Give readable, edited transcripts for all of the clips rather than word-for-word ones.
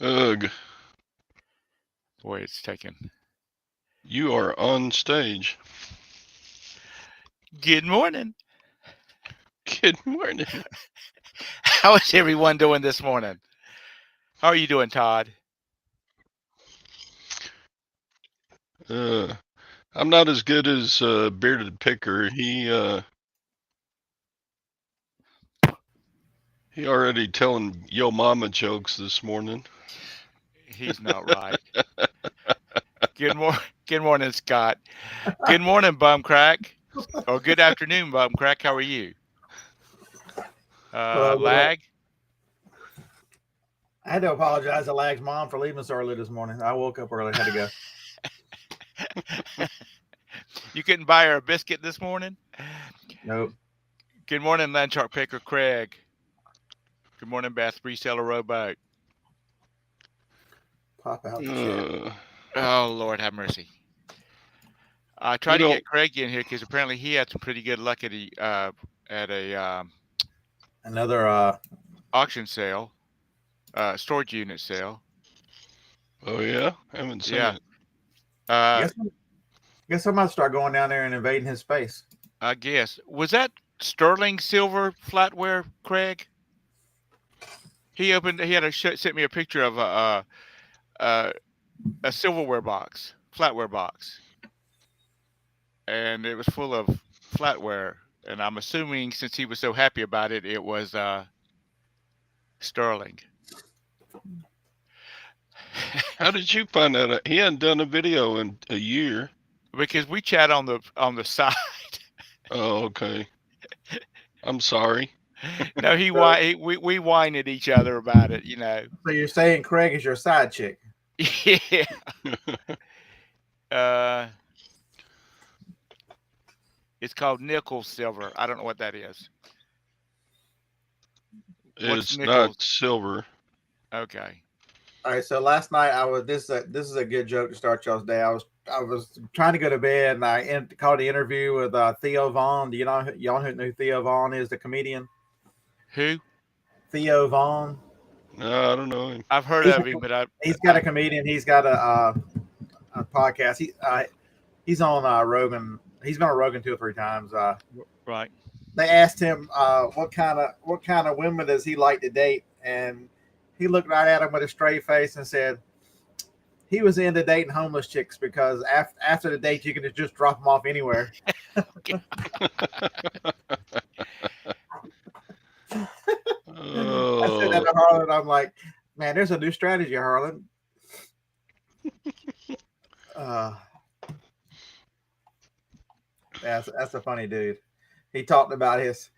Ugh, Boy, it's taken. you are on stage. Good morning. Good morning. How is everyone doing this morning? How are you doing, Todd? Uh, I'm not as good as Bearded Picker. He already telling yo mama jokes this morning. He's not right. Good morning. Good morning, Scott. Good morning, Bum Crack. Or good afternoon, Bum Crack. How are you? Hello, hello. Lag. I had to apologize to Lag's mom for leaving us early this morning. I woke up early, had to go. You couldn't buy her a biscuit this morning? Nope. Good morning, Landshark Picker Craig. Good morning, Bass Reseller Rowboat. Pop out the chat. Uh, Oh, Lord have mercy. I we tried to don't. get Craig in here because apparently he had some pretty good luck at a Another auction sale, storage unit sale. Oh yeah, haven't seen Yeah. it. Uh, guess I might start going down there and invading his space. I guess was that sterling silver flatware, Craig? He opened. He had sent me a picture of a a silverware box, flatware box, and it was full of flatware. And I'm assuming since he was so happy about it, it was sterling. How did you find that out? He hadn't done a video in a year. Because we chat on the side. Oh, okay. I'm sorry. No, So, we whine at each other about it, you know. so you're saying Craig is your side chick? Yeah. Uh, it's called nickel silver. I don't know what that is. What's It's nickel? not silver. Okay. All right. So last night I was this is a good joke to start y'all's day. I was trying to go to bed and called the interview with Theo Vaughn. Do y'all know who Theo Vaughn is? The comedian Who? Theo Vaughn. No, I don't know him. I've heard He's of him, but he's got I a comedian. He's got a podcast. He's on Rogan. He's been on Rogan 2 or 3 times. right. They asked him what kind of women does he like to date, and he looked right at him with a straight face and said he was into dating homeless chicks because after the date you can just drop them off anywhere. Okay. I said that Oh, to Harlan. I'm like, man, there's a new strategy, Harlan. Uh, that's a funny dude. He talked about he's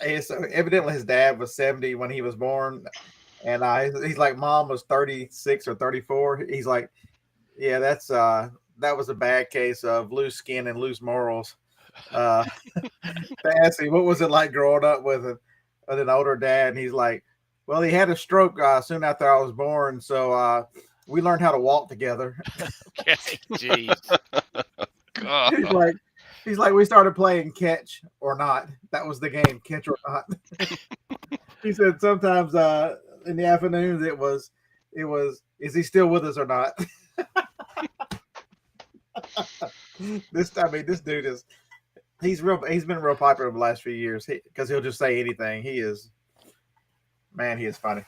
evidently his dad was 70 when he was born, and he's like mom was 36 or 34. He's like, yeah, that was a bad case of loose skin and loose morals. Uh, they asked him what was it like growing up with an older dad, and he's like, well, he had a stroke soon after I was born, so we learned how to walk together. Okay. Jeez. God. he's like he's like we started playing catch or not. That was the game, catch or not. He said sometimes in the afternoons it was is he still with us or not? This dude is he's been real popular the last few years because he'll just say anything. He is man, he is funny.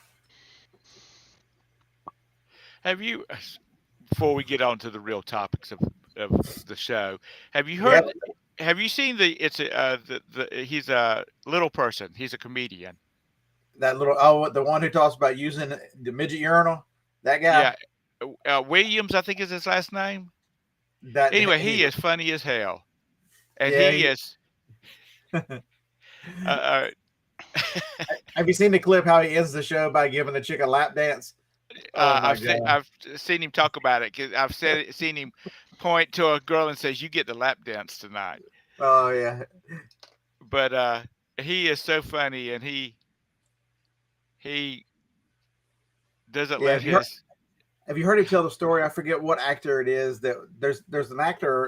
Have you? Before we get on to the real topics of the show, have you Yep, heard? Have you seen the? It's a he's a little person. He's a comedian. that little the one who talks about using the midget urinal. That guy. Yeah. Williams, I think is his last name. That Anyway, he he is funny as hell, and yeah. he is. Uh, Have you seen the clip how he ends the show by giving the chick a lap dance? Oh my god. I've seen him talk about it because seen him point to a girl and says, "You get the lap dance tonight." Oh yeah. But he is so funny, and he doesn't Yeah. let his. Have you heard him tell the story? I forget what actor it is that there's an actor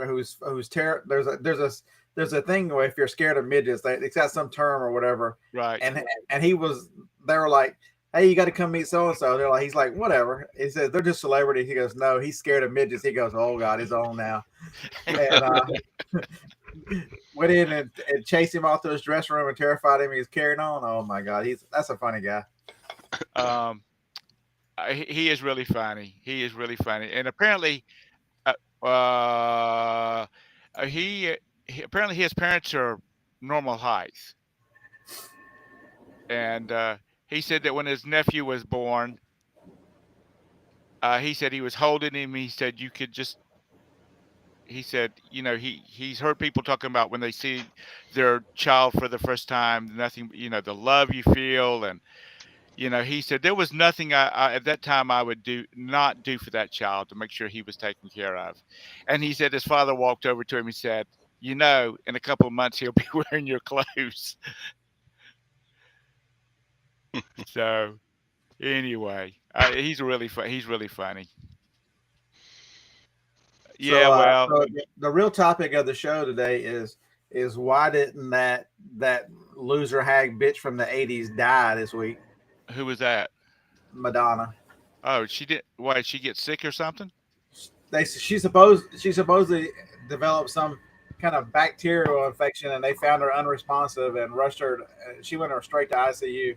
there's a thing where if you're scared of midgets, it's got some term or whatever, Right. and he was they were like hey, you got to come meet so and so. They're like, he's like, whatever. He says they're just celebrities. He goes, no, he's scared of midgets. He goes, oh God, he's on now. And went in and chased him off to his dressing room and terrified him. He was carrying on. Oh my God, that's a funny guy. Um, he is really funny. He is really funny, and apparently, uh, uh, he, apparently his parents are normal height, and he said that when his nephew was born, he said he was holding him. He said you could just. He said, he's heard people talking about when they see their child for the first time, nothing, the love you feel, and he said there was nothing I at that time I would not do for that child to make sure he was taken care of. And he said his father walked over to him. He said, in a couple of months he'll be wearing your clothes. So anyway, he's really funny. So, Yeah, well, the real topic of the show today is why didn't that loser hag bitch from the '80s die this week? who was that? Madonna. Oh, she did. Why, did she get sick or something? She supposedly developed some kind of bacterial infection, and they found her unresponsive and rushed her. She went her straight to ICU.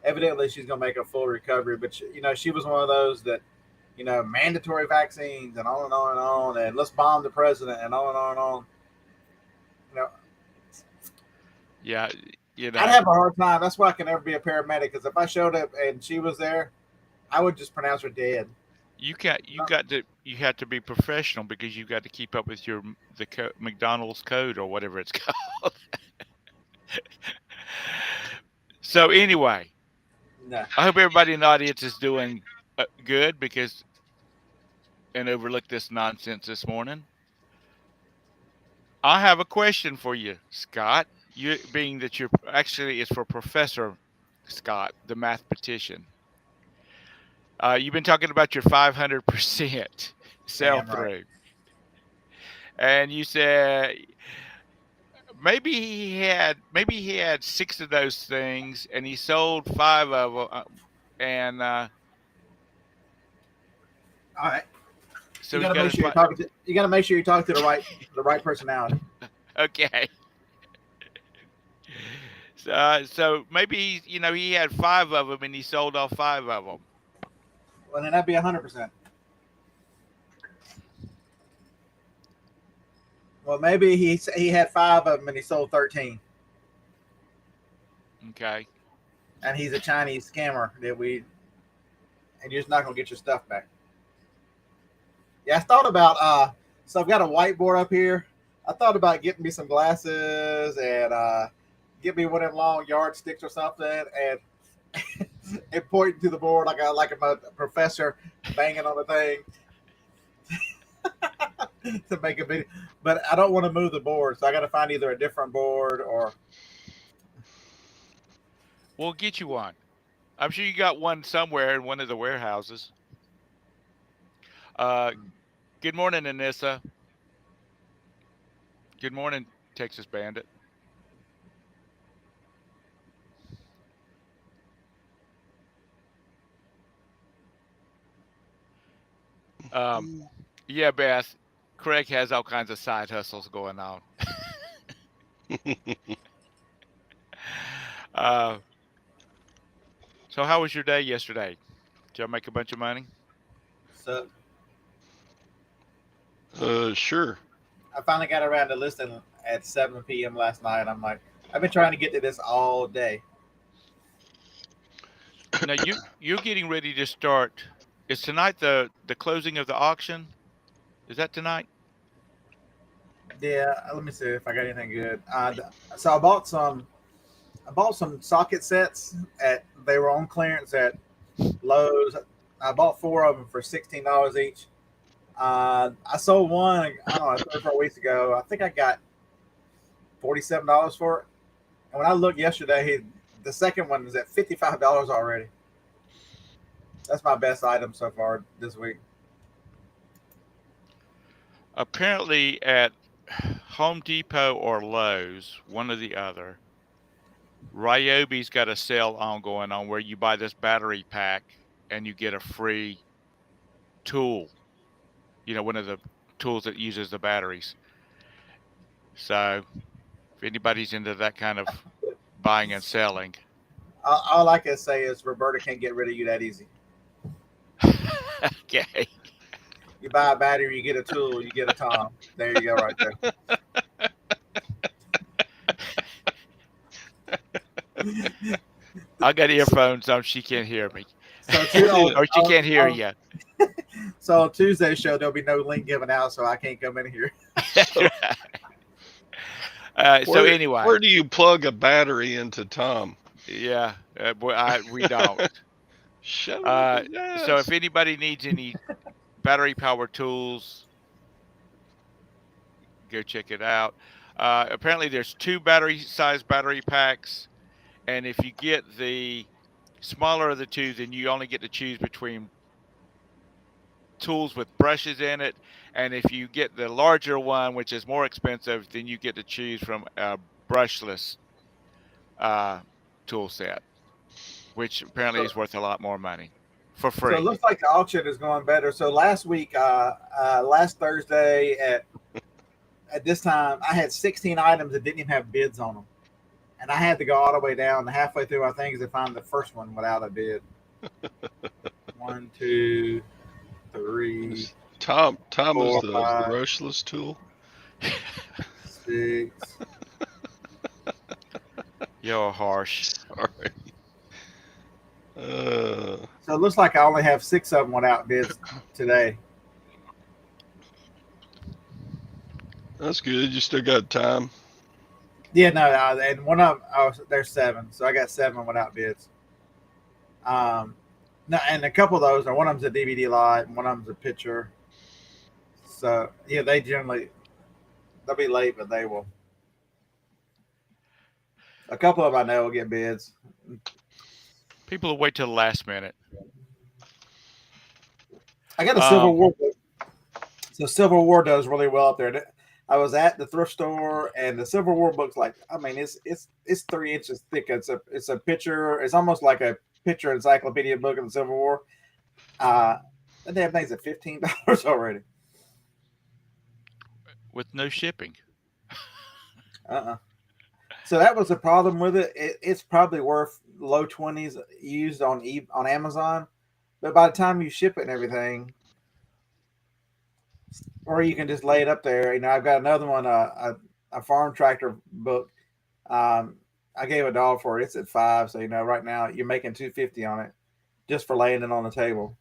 Evidently, she's gonna make a full recovery, but she was one of those that mandatory vaccines and on and on and on, and let's bomb the president and on and on and on. You know, Yeah, I'd have a hard time. That's why I can never be a paramedic. Because if I showed up and she was there, I would just pronounce her dead. you had to be professional because you got to keep up with McDonald's code or whatever it's called. So anyway, No. I hope everybody in the audience is doing good because and overlook this nonsense this morning. I have a question for you, Scott. You being that you're actually it's for Professor Scott, the mathematician. You've been talking about your 500% sell Damn right. through, and you said maybe he had six of those things, and he sold five of them, and All right. so he got his five. You got to make sure you talk to the right personality. Okay. So maybe he had five of them and he sold off five of them. Well, then that'd be 100%. Well, maybe he had five of them and he sold 13. Okay. And he's a Chinese scammer and you're just not gonna get your stuff back. Yeah, I thought about so I've got a whiteboard up here. I thought about getting me some glasses and get me one of them long yardsticks or something and and pointing to the board like a professor banging on the thing to make a video. But I don't want to move the board, so I got to find either a different board or. We'll get you one. I'm sure you got one somewhere in one of the warehouses. Uh, Good morning, Anissa. Good morning, Texas Bandit. Yeah, Beth. Craig has all kinds of side hustles going on. uh, so how was your day yesterday? Did y'all make a bunch of money? So Sure. I finally got around to listening at 7 p.m. last night. I'm like, I've been trying to get to this all day. Now you're getting ready to start. Is tonight the closing of the auction? Is that tonight? Yeah, let me see if I got anything good. So I bought some socket sets they were on clearance at Lowe's. I bought four of them for $16 each. I sold one, I don't know, 3 or 4 weeks ago. I think I got $47 for it. And when I looked yesterday, the second one is at $55 already. That's my best item so far this week. Apparently at Home Depot or Lowe's, one or the other, Ryobi's got a sale ongoing on where you buy this battery pack and you get a free tool. One of the tools that uses the batteries. So if anybody's into that kind of buying and selling. All I can say is Roberta can't get rid of you that easy. Okay. You buy a battery, you get a tool, you get a Thom. There you go, right there. I got earphones on. She can't hear me. So, Or she can't hear you. So on Tuesday's show, there'll be no link given out, so I can't come in here. So anyway, where do you plug a battery into Thom? Yeah, we don't. Shut up. So if anybody needs any battery power tools, go check it out. Apparently, there's 2 battery-sized battery packs, and if you get the smaller of the 2, then you only get to choose between tools with brushes in it. And if you get the larger one, which is more expensive, then you get to choose from a brushless tool set, which apparently is worth a lot more money for free. So it looks like the auction is going better. So last week, last Thursday at this time, I had 16 items that didn't even have bids on them. And I had to go all the way down halfway through my things to find the first one without a bid. 1, 2, 3. Thom is 4, the 5, brushless tool. 6. You're harsh. Sorry. So it looks like I only have 6 of them without bids today. That's good. You still got time. Yeah, no, and one of them, there's 7, so I got 7 without bids. No, and a couple of those are one of them's a DVD lot, and one of them's a picture. So yeah, they'll be late, but they will. A couple of them I know will get bids. People will wait till the last minute. I got a Civil War book. So Civil War does really well up there. I was at the thrift store, and the Civil War book's it's 3 inches thick. It's a picture. It's almost like a picture encyclopedia book of the Civil War. That damn thing's at $15 already. With no shipping. So that was the problem with it. It's probably worth low 20s used on Amazon, but by the time you ship it and everything, or you can just lay it up there. I've got another one, a farm tractor book. I gave $1 for it. It's at $5. So right now you're making $2.50 on it just for laying it on the table.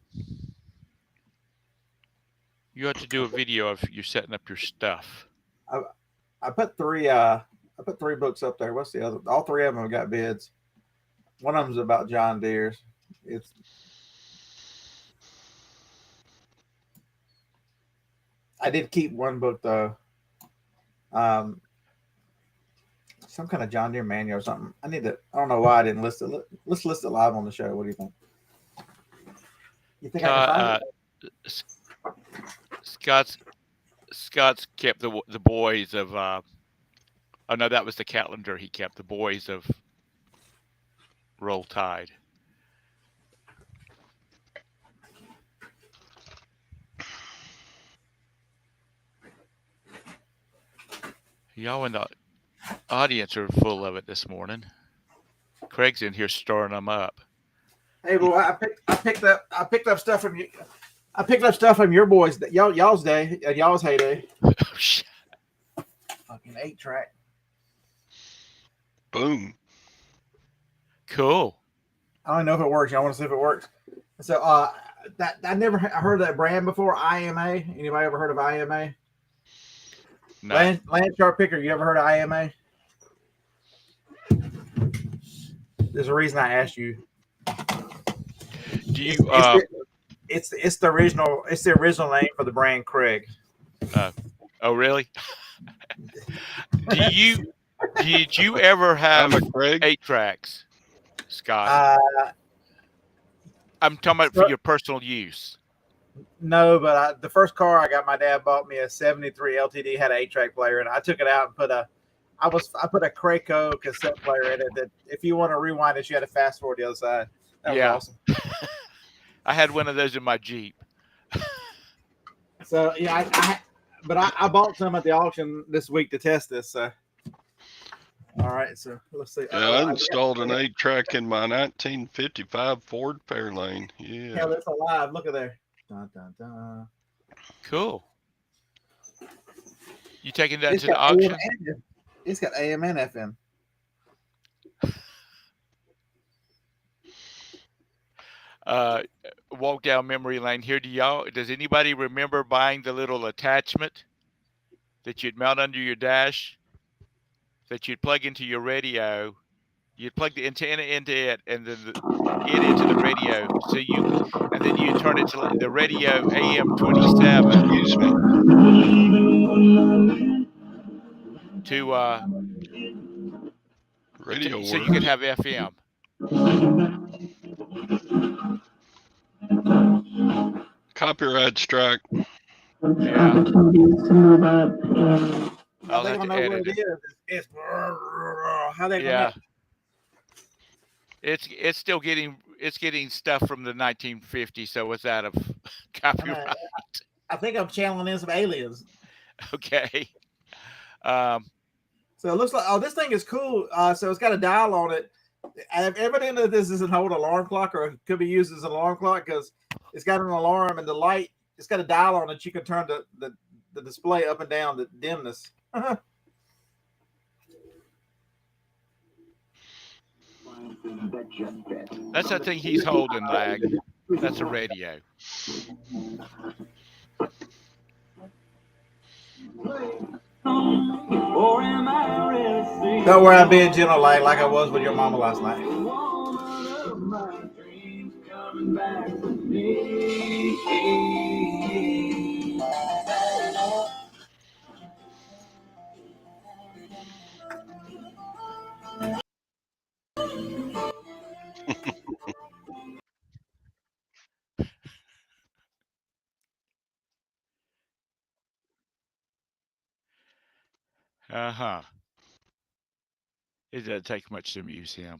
You have to do a video of you setting up your stuff. I put 3. I put 3 books up there. What's the other? All 3 of them have got bids. One of them's about John Deere's. I did keep one book though. Some kind of John Deere manual or something. I don't know why I didn't list it. Let's list it live on the show. What do you think? You think I can find it? Scott's kept the boys of oh no, that was the calendar he kept, the boys of Roll Tide. Y'all in the audience are full of it this morning. Craig's in here stirring them up. Hey, boy, I picked up stuff from you. I picked up stuff from your boys, y'all's day, y'all's heyday. Fucking 8-track. Boom. Cool. I don't know if it works. I want to see if it works. So, I never heard of that brand before. IMA. Anybody ever heard of IMA? No. Land Sharp Picker. You ever heard of IMA? There's a reason I asked you. Do you? It's the original. It's the original name for the brand Craig. Oh, really? Did you ever have 8-tracks, Scott? I'm talking about for your personal use. No, but the first car I got, my dad bought me a '73 LTD, had an 8-track player, and I took it out and put a I put a Kraco cassette player in it that if you want to rewind it, you had to fast forward the other side. That was Yeah. awesome. I had one of those in my Jeep. So yeah, I bought some at the auction this week to test this. So all right, so let's see. Yeah, I installed an 8-track in my 1955 Ford Fairlane. Yeah. Hell, it's alive. Look at there. Dun, dun, dun. Cool. You taking that It's to the got AM auction? and it's got AM and FM. Walk down memory lane here. Does anybody remember buying the little attachment that you'd mount under your dash that you'd plug into your radio? You'd plug the antenna into it and then it into the radio. And then you turn it to the radio AM 27 Excuse me. to Radio so works. you could have FM. Copyright strike. Yeah. How they gonna know where it is? It's how they gonna know? It's still getting stuff from the 1950s, so it's out of copyright. I think I'm channeling in some aliens. Okay. So it looks like this thing is cool. So it's got a dial on it. Evidently this isn't hold alarm clock, or it could be used as an alarm clock because it's got an alarm and the light. It's got a dial on it. You can turn the display up and down the dimness. That's that thing he's holding, Lag. That's a radio. Don't worry, I'm being gentle, like I was with your mama last night. It doesn't take much to amuse him.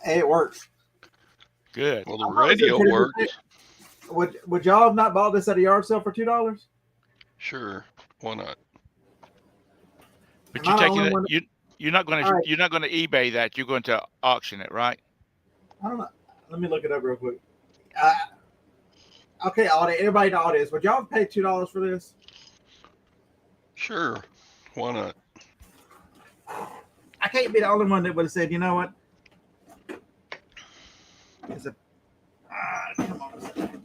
Hey, it works. Good. Well, the radio works. Would y'all have not bought this at a yard sale for $2? Sure, why not? But you're taking it. You're not going to eBay that. You're going to auction it, right? I don't know. Let me look it up real quick. Okay, everybody in the audience, would y'all have paid $2 for this? Sure, why not? I can't be the only one that would have said, you know what? Come on.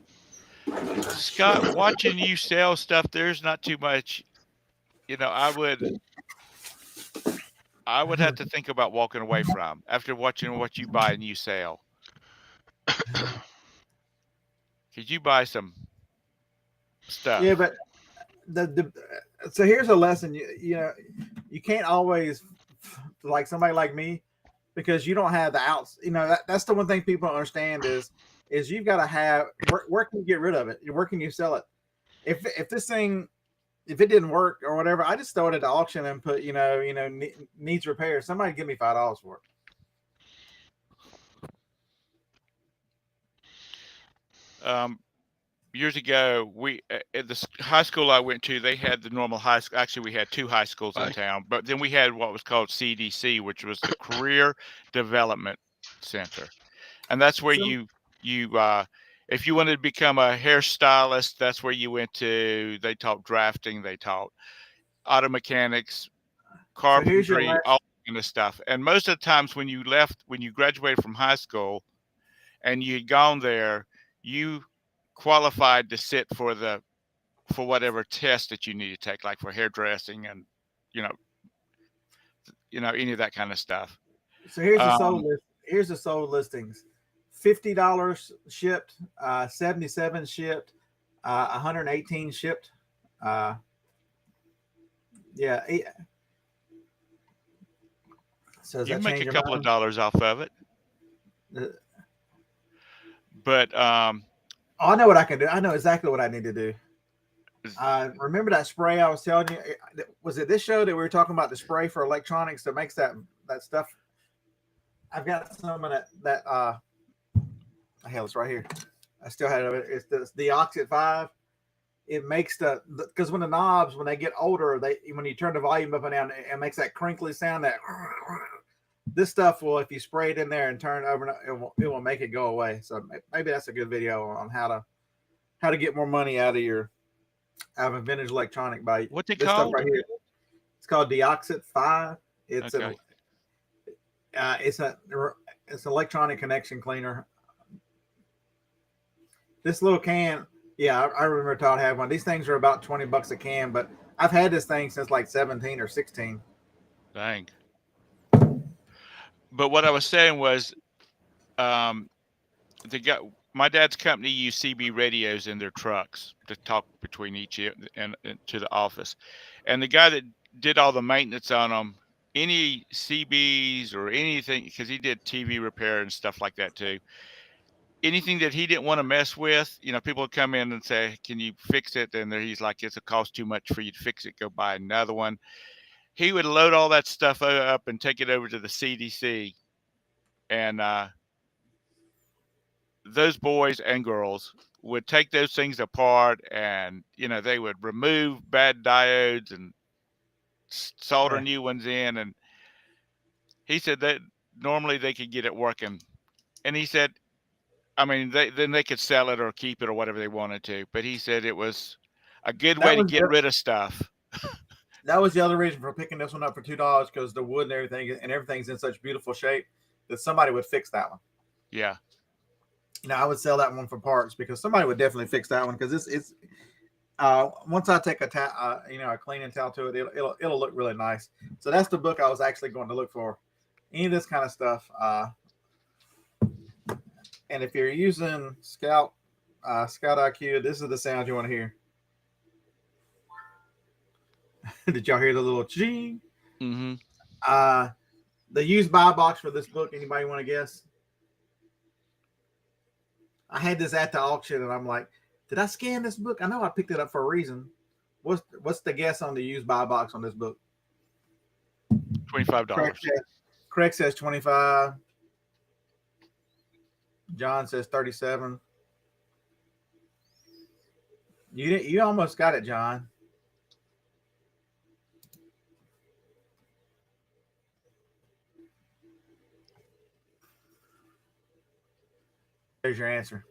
Scott, watching you sell stuff, there's not too much. I would have to think about walking away from after watching what you buy and you sell. Could you buy some stuff? Yeah, but so here's a lesson. You can't always like somebody like me because you don't have the outs. That's the one thing people don't understand is you've got to have where can you get rid of it? Where can you sell it? If this thing, if it didn't work or whatever, I just throw it at the auction and put needs repair. Somebody give me $5 for it. Years ago, we at the high school I went to, they had the normal high school. Actually, we had two high schools in town, but then we had what was called CDC, which was the Career Development Center, and that's where you if you wanted to become a hairstylist, that's where you went to. They taught drafting, they taught auto mechanics, carpentry, all kind of stuff. And most of the times when you graduated from high school, and you had gone there, you qualified to sit for whatever test that you need to take, like for hairdressing and any of that kind of stuff. So here's the sold list. Here's the sold listings: $50 shipped, 77 shipped, 118 shipped. Yeah. So you make a couple of dollars off of it. But I know what I can do. I know exactly what I need to do. Remember that spray I was telling you? Was it this show that we were talking about the spray for electronics that makes that stuff? I've got some of that. Hell, it's right here. I still had it. It's the Oxid 5. It makes because when the knobs, when they get older, when you turn the volume up and down, it makes that crinkly sound. That this stuff will, if you spray it in there and turn it over, it will make it go away. So maybe that's a good video on how to get more money out of a vintage electronic by What's it this stuff called? right here. It's called Deoxit 5. It's Okay. it's an electronic connection cleaner. This little can, yeah, I remember Todd had one. These things are about $20 a can, but I've had this thing since like 17 or 16. Dang. But what I was saying was, um, my dad's company used CB radios in their trucks to talk between and to the office, and the guy that did all the maintenance on them, any CBs or anything, because he did TV repair and stuff like that too. Anything that he didn't want to mess with, people would come in and say, "Can you fix it?" And he's like, "It's a cost too much for you to fix it. Go buy another one." He would load all that stuff up and take it over to the CDC, and those boys and girls would take those things apart, and they would remove bad diodes and solder Yeah. new ones in. And he said that normally they could get it working, and he said, I mean, then they could sell it or keep it or whatever they wanted to, but he said it was a good way That to was get rid of stuff. that was the other reason for picking this one up for $2, because the wood and everything's in such beautiful shape that somebody would fix that one. Yeah. I would sell that one for parts because somebody would definitely fix that one, because it's once I take a cleaning towel to it, it'll look really nice. So that's the book I was actually going to look for. Any of this kind of stuff. And if you're using Scout IQ, this is the sound you want to hear. Did y'all hear the little ching? Mm-hmm. The used buy box for this book. Anybody want to guess? I had this at the auction, and I'm like, did I scan this book? I know I picked it up for a reason. What's the guess on the used buy box on this book? $25. Craig says 25. John says 37. You almost got it, John. There's your answer.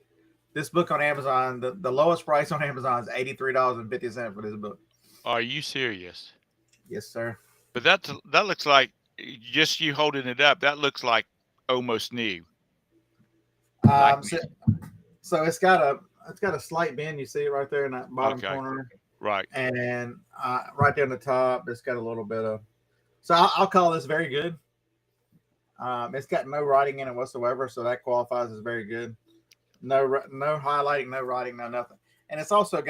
This book on Amazon, the lowest price on Amazon is $83.50 for this book. Are you serious? Yes, sir. But that looks like, just you holding it up, that looks like almost new. So it's got a slight bend. You see it right there in that bottom corner, right? And right there on the top, it's got a little bit of. So I'll call this very good. It's got no writing in it whatsoever, so that qualifies as very good. No highlighting, no writing, no nothing. And it's also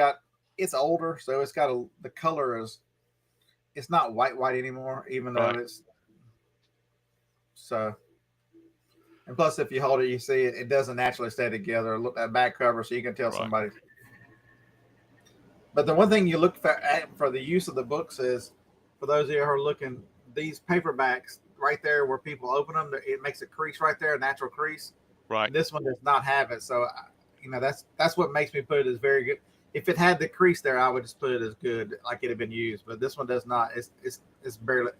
it's older, so it's got the color it's not white anymore, even though it's so. And plus, if you hold it, you see it doesn't naturally stay together. Look at that back cover, so you can tell somebody. But the one thing you look for the use of the books is, for those of you who are looking, these paperbacks right there where people open them, it makes a crease right there, a natural crease. Right. And this one does not have it, so that's what makes me put it as very good. If it had the crease there, I would just put it as good, like it had been used. But this one does not. It's barely.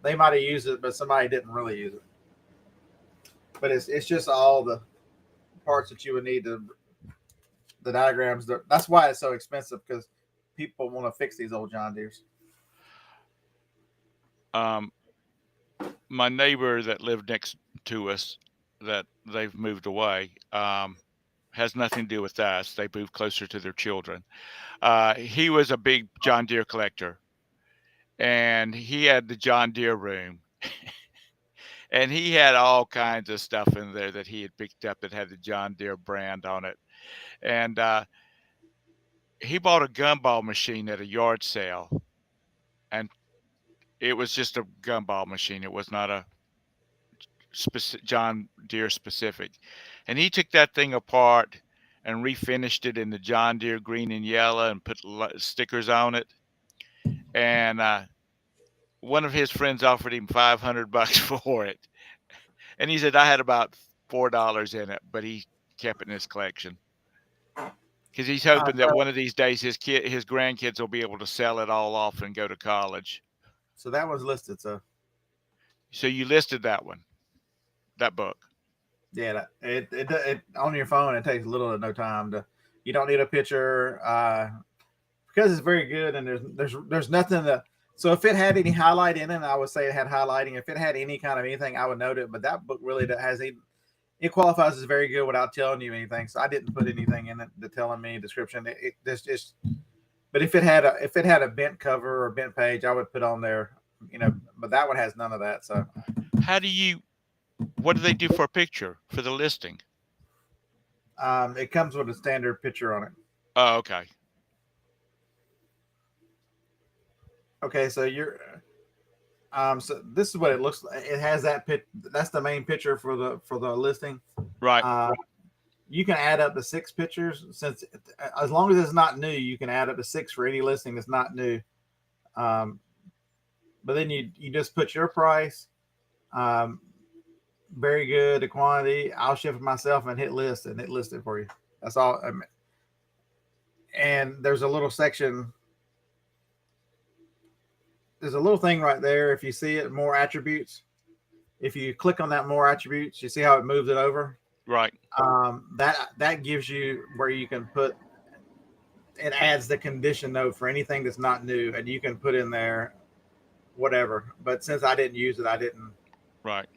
They might have used it, but somebody didn't really use it. But it's just all the parts that you would need the diagrams. That's why it's so expensive, because people want to fix these old John Deeres. My neighbor that lived next to us, that they've moved away, has nothing to do with us. They moved closer to their children. He was a big John Deere collector, and he had the John Deere room. And he had all kinds of stuff in there that he had picked up that had the John Deere brand on it. And he bought a gumball machine at a yard sale. And it was just a gumball machine. It was not a John Deere specific. And he took that thing apart and refinished it in the John Deere green and yellow and put stickers on it. And one of his friends offered him $500 for it, and he said I had about $4 in it, but he kept it in his collection because he's hoping that one of these days his grandkids will be able to sell it all off and go to college. So that was listed. So you listed that one, that book. Yeah, it on your phone. It takes little to no time to. You don't need a picture because it's very good, and there's nothing to. So if it had any highlight in it, I would say it had highlighting. If it had any kind of anything, I would note it. But that book really it qualifies as very good without telling you anything. So I didn't put anything in it to telling me description. Just. But if it had a bent cover or bent page, I would put on there. But that one has none of that. So what do they do for a picture for the listing? It comes with a standard picture on it. Oh, okay. Okay, so so this is what it looks like. It has that that's the main picture for the listing. Right. You can add up to 6 pictures since as long as it's not new, you can add up to 6 for any listing that's not new. But then you just put your price. Very good, the quantity. I'll ship it myself and hit list, and it lists it for you. That's all. And there's a little section. There's a little thing right there. If you see it, more attributes. If you click on that more attributes, you see how it moves it over. Right. That gives you where you can put. It adds the condition note for anything that's not new, and you can put in there whatever. But since I didn't use it, I didn't. Right.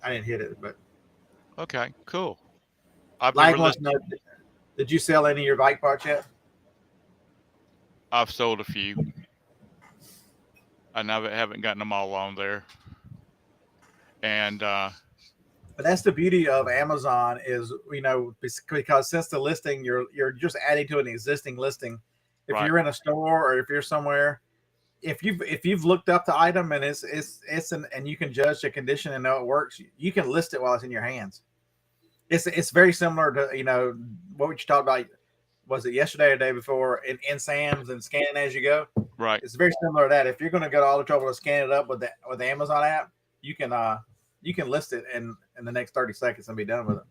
I didn't hit it, but okay, cool. Did you sell any of your bike parts yet? I've sold a few. I haven't gotten them all on there. And but that's the beauty of Amazon is because since the listing you're just adding to an existing listing. If you're in a store or if you're somewhere, if you've looked up the item and and you can judge the condition and know it works, you can list it while it's in your hands. It's very similar to what you talked about. Was it yesterday or the day before in Sam's and scan as you go? Right. It's very similar to that. If you're going to go to all the trouble to scan it up with the Amazon app, you can list it in the next 30 seconds and be done with it.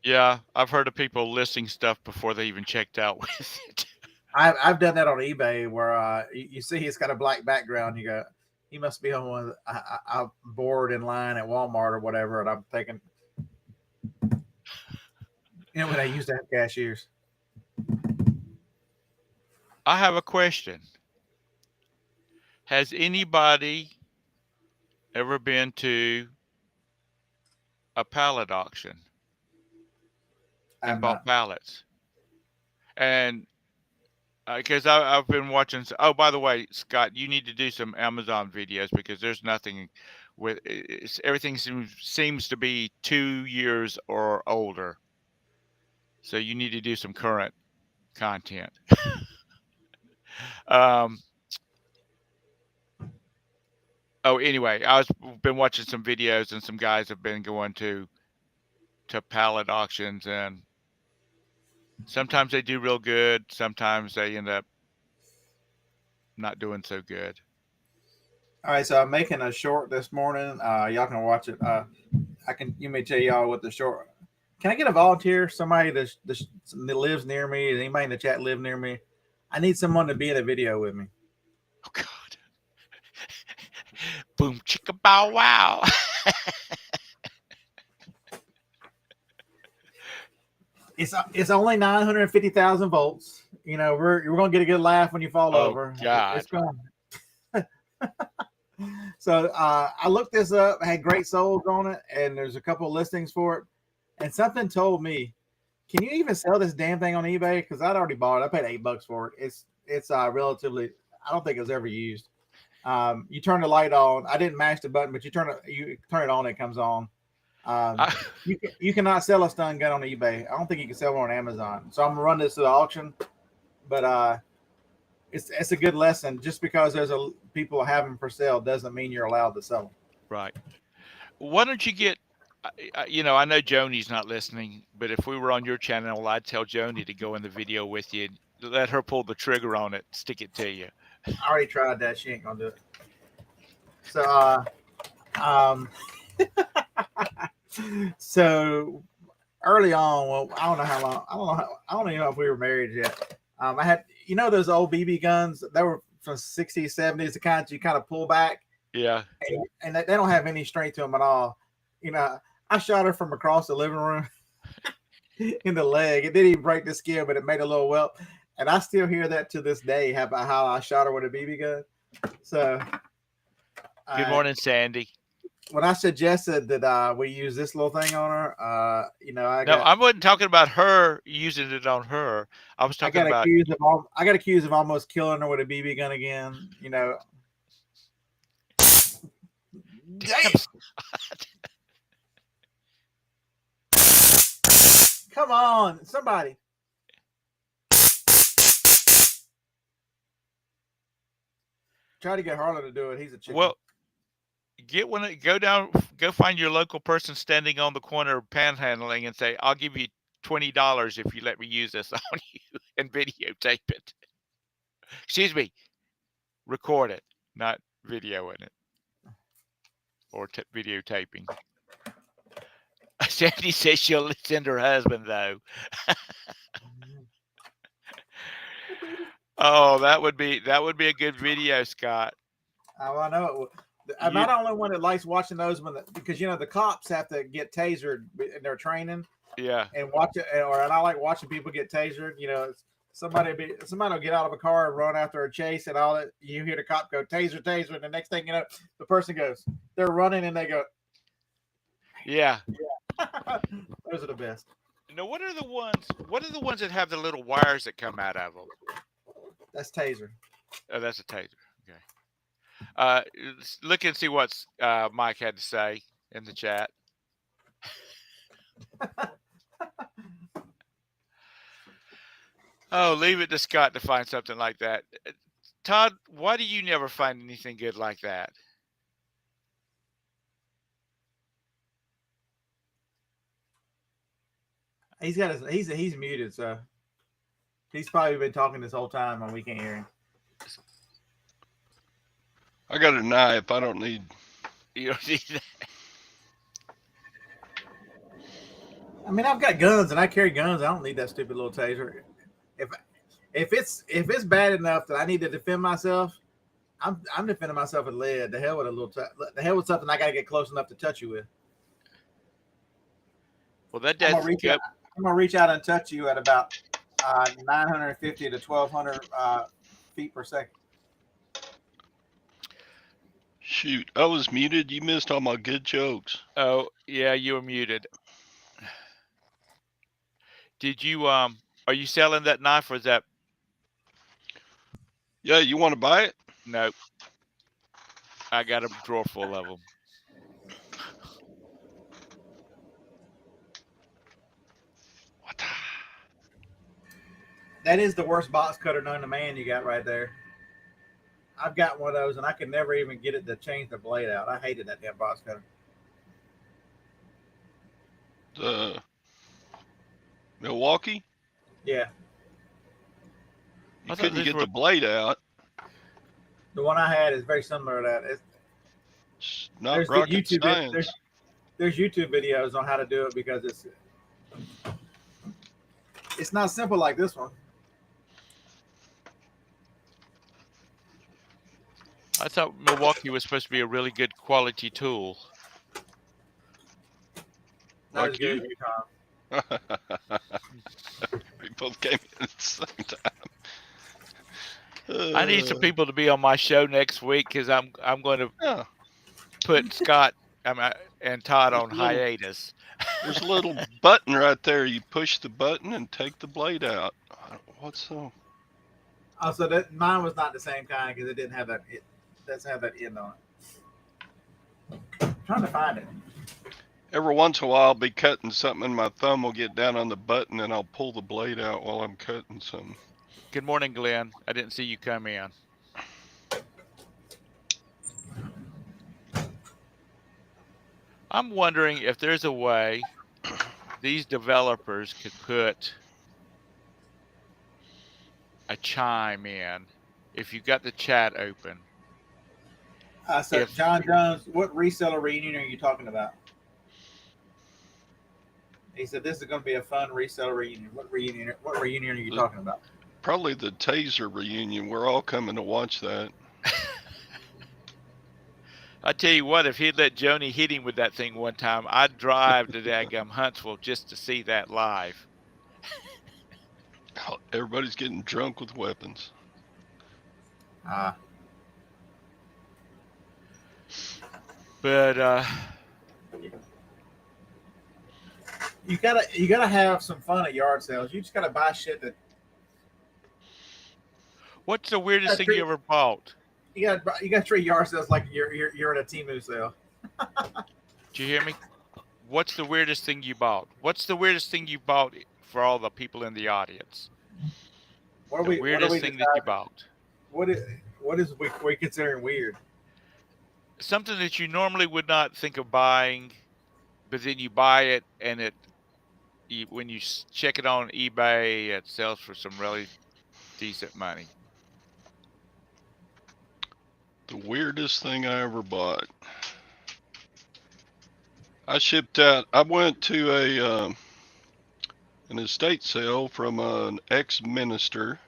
Yeah, I've heard of people listing stuff before they even checked out with it. I've done that on eBay where you see it's got a black background. You go, he must be on one. I'm bored in line at Walmart or whatever, and I'm thinking, when I used to have cashiers. I have a question. Has anybody ever been to a pallet auction and bought pallets? And because I've been watching. Oh, by the way, Scott, you need to do some Amazon videos because there's nothing with everything seems to be 2 years or older. So you need to do some current content. Anyway, I've been watching some videos and some guys have been going to pallet auctions, and sometimes they do real good. Sometimes they end up not doing so good. All right, so I'm making a short this morning. Y'all can watch it. You may tell y'all what the short. Can I get a volunteer? Somebody that lives near me? Does anybody in the chat live near me? I need someone to be in a video with me. Oh God! Boom chicka bow wow! It's only 950,000 volts. We're gonna get a good laugh when you fall over. God. It's going. So I looked this up. I had great souls on it, and there's a couple of listings for it. And something told me, can you even sell this damn thing on eBay? Because I'd already bought it. I paid $8 for it. It's relatively. I don't think it was ever used. You turn the light on. I didn't mash the button, but you turn it on. It comes on. You cannot sell a stun gun on eBay. I don't think you can sell one on Amazon. So I'm gonna run this to the auction, but it's a good lesson. Just because there's people have them for sale doesn't mean you're allowed to sell them. Right. Why don't you get I know Joni's not listening, but if we were on your channel, I'd tell Joni to go in the video with you and let her pull the trigger on it, stick it to you. I already tried that. She ain't gonna do it. So, um, so early on, well, I don't know how long. I don't even know if we were married yet. I had, those old BB guns that were from 60s, 70s, the kinds you kind of pull back, Yeah. and they don't have any strength to them at all. I shot her from across the living room in the leg. It didn't even break the skin, but it made a little welt. And I still hear that to this day about how I shot her with a BB gun. So, Good morning, Sandy. when I suggested that we use this little thing on her, I wasn't talking about her using it on her. I was talking about. I got accused of almost killing her with a BB gun again. Damn. Come on, somebody. Try to get Harlan to do it. He's a chicken. Well, go find your local person standing on the corner panhandling and say, I'll give you $20 if you let me use this on you and videotape it. Excuse me, record it, not videoing it or videotaping. Sandy says she'll send her husband though. Oh, that would be a good video, Scott. Oh, I know. I'm not the only one that likes watching those because the cops have to get tasered in their training. Yeah. And watch it, and I like watching people get tasered. Somebody will get out of a car and run after a chase, and all that. You hear the cop go taser, taser, and the next thing you know, the person goes. They're running, and they go. Yeah. Those are the best. What are the ones that have the little wires that come out of them? That's taser. Oh, that's a taser. Okay. Look and see what Mike had to say in the chat. Oh, leave it to Scott to find something like that. Todd, why do you never find anything good like that? He's muted, so he's probably been talking this whole time and we can't hear him. I got a knife. I don't need. You don't need that. I mean, I've got guns and I carry guns. I don't need that stupid little taser. If it's bad enough that I need to defend myself, I'm defending myself with lead. The hell with the hell with something I gotta get close enough to touch you with. Well, that does. I'm gonna reach out and touch you at about 950 to 1200 feet per second. Shoot, I was muted. You missed all my good jokes. Oh yeah, you were muted. Did you are you selling that knife or is that? Yeah, you want to buy it? No. I got a drawer full of them. What? That is the worst box cutter known to man you got right there. I've got one of those and I could never even get it to change the blade out. I hated that damn box cutter. The Milwaukee? Yeah. You couldn't get the blade out. The one I had is very similar to that. It's not rocket science. There's YouTube videos on how to do it because it's not simple like this one. I thought Milwaukee was supposed to be a really good quality tool. Not as good as you, Tom. We both came in at the same time. I need some people to be on my show next week because I'm going to put Scott and Todd on hiatus. There's a little button right there. You push the button and take the blade out. What's so? Oh, so that mine was not the same kind because it didn't have that. It doesn't have that end on it. I'm trying to find it. Every once in a while, I'll be cutting something, and my thumb will get down on the button, and I'll pull the blade out while I'm cutting something. Good morning, Glenn. I didn't see you come in. I'm wondering if there's a way these developers could put a chime in if you got the chat open. So If John Jones, what reseller reunion are you talking about? He said this is going to be a fun reseller reunion. What reunion? What reunion are you The, talking about? probably the Taser reunion. We're all coming to watch that. I tell you what, if he'd let Joni hit him with that thing one time, I'd drive to daggum Huntsville just to see that live. Everybody's getting drunk with weapons. Uh, But you gotta have some fun at yard sales. You just gotta buy shit that what's the weirdest thing you ever bought? you got to treat yard sales like you're at a Temu sale. Did you hear me? What's the weirdest thing you bought? What's the weirdest thing you bought for all the people in the audience? What are The we weirdest thing that you bought. What is we considering weird? Something that you normally would not think of buying, but then you buy it, and when you check it on eBay, it sells for some really decent money. The weirdest thing I ever bought. I shipped out. I went to an estate sale from an ex-minister,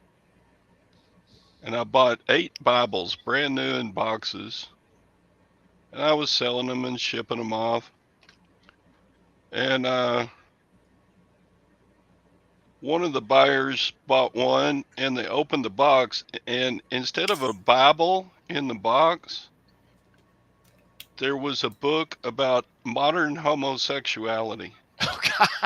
and I bought 8 Bibles, brand new in boxes, and I was selling them and shipping them off. And one of the buyers bought one, and they opened the box, and instead of a Bible in the box, there was a book about modern homosexuality. Oh God!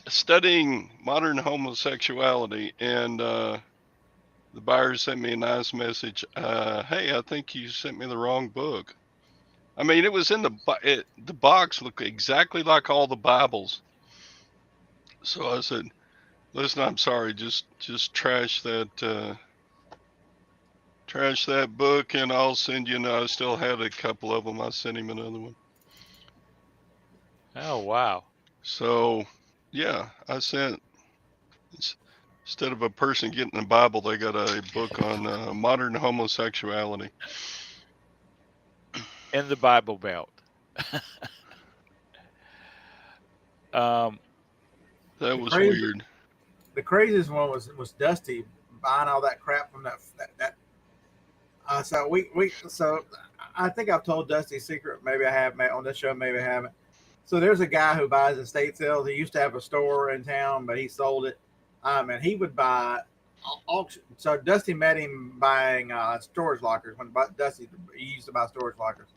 Studying modern homosexuality, and the buyer sent me a nice message. Hey, I think you sent me the wrong book. I mean, it was in the box looked exactly like all the Bibles. So I said, "Listen, I'm sorry. Just trash that book, and I'll send you." I still had a couple of them. I sent him another one. Oh wow! So yeah, I sent. Instead of a person getting a Bible, they got a book on modern homosexuality. In the Bible Belt. That was weird. The craziest one was Dusty buying all that crap from that. So I think I've told Dusty's secret. Maybe I have on this show. Maybe I haven't. So there's a guy who buys estate sales. He used to have a store in town, but he sold it. And he would buy auction. So Dusty met him buying storage lockers when Dusty used to buy storage lockers.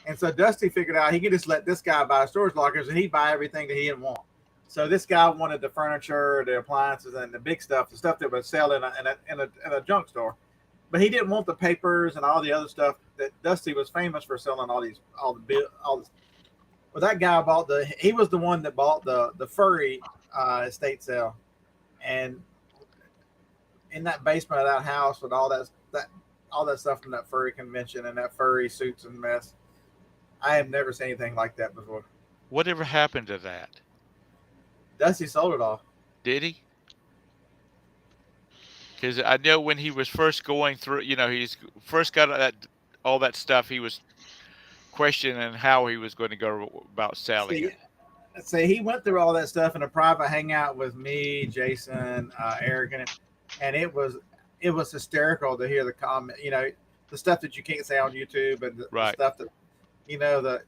And so Dusty figured out he could just let this guy buy storage lockers, and he'd buy everything that he didn't want. So this guy wanted the furniture, the appliances, and the big stuff, the stuff that would sell in a junk store. But he didn't want the papers and all the other stuff that Dusty was famous for selling. All this. Well, that guy he was the one that bought the furry estate sale, and in that basement of that house with all that stuff from that furry convention and that furry suits and mess. I have never seen anything like that before. Whatever happened to that? Dusty sold it all. Did he? Because I know when he was first going through, he's first got all that stuff, he was questioning how he was going to go about selling it. See, he went through all that stuff in a private hangout with me, Jason, Eric, and it was hysterical to hear the comment. The stuff that you can't say on YouTube, and the stuff that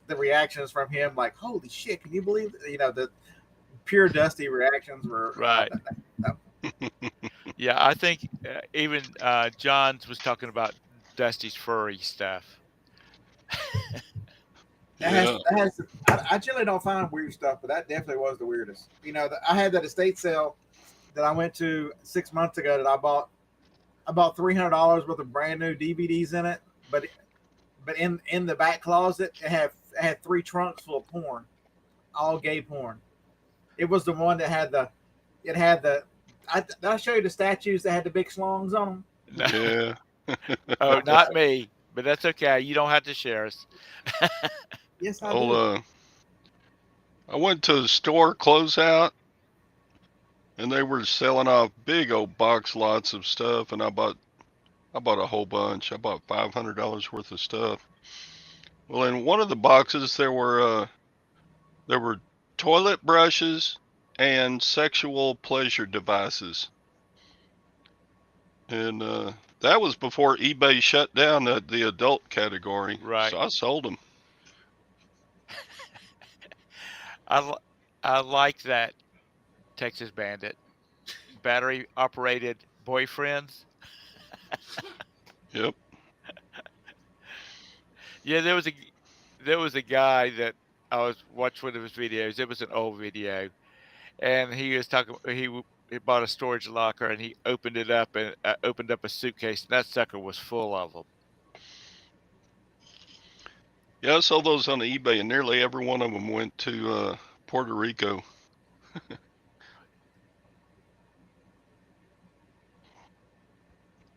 the reactions from him, like, holy shit, can you believe the pure Dusty reactions were right. Yeah, I think even Johns was talking about Dusty's furry stuff. I generally don't find weird stuff, but that definitely was the weirdest. I had that estate sale that I went to 6 months ago that I bought $300 worth of brand new DVDs in it, but in the back closet it had 3 trunks full of porn, all gay porn. It was the one that had did I show you the statues that had the big schlongs on them? No. Yeah. Oh, not me. but that's okay. You don't have to share us. Yes, I Oh, do. I went to the store closeout, and they were selling off big old box lots of stuff, and I bought a whole bunch. I bought $500 worth of stuff. Well, in one of the boxes there were toilet brushes and sexual pleasure devices, and that was before eBay shut down the adult category. Right. So I sold them. I, li- I like that Texas Bandit. Battery operated boyfriends. Yep. Yeah, there was a guy that I was watching one of his videos. It was an old video, and he was talking. He bought a storage locker and he opened it up and opened up a suitcase, and that sucker was full of them. Yeah, I sold those on eBay, and nearly every one of them went to Puerto Rico.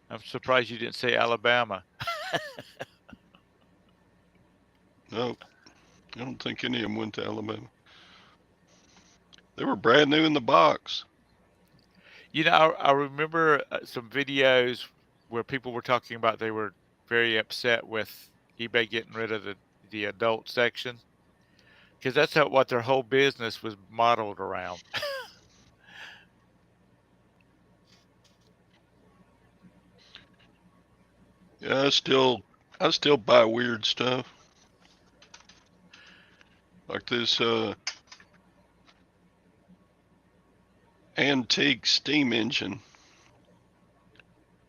I'm surprised you didn't say Alabama. No, I don't think any of them went to Alabama. They were brand new in the box. You know, I remember some videos where people were talking about they were very upset with eBay getting rid of the adult section because that's what their whole business was modeled around. Yeah, I still buy weird stuff like this antique steam engine.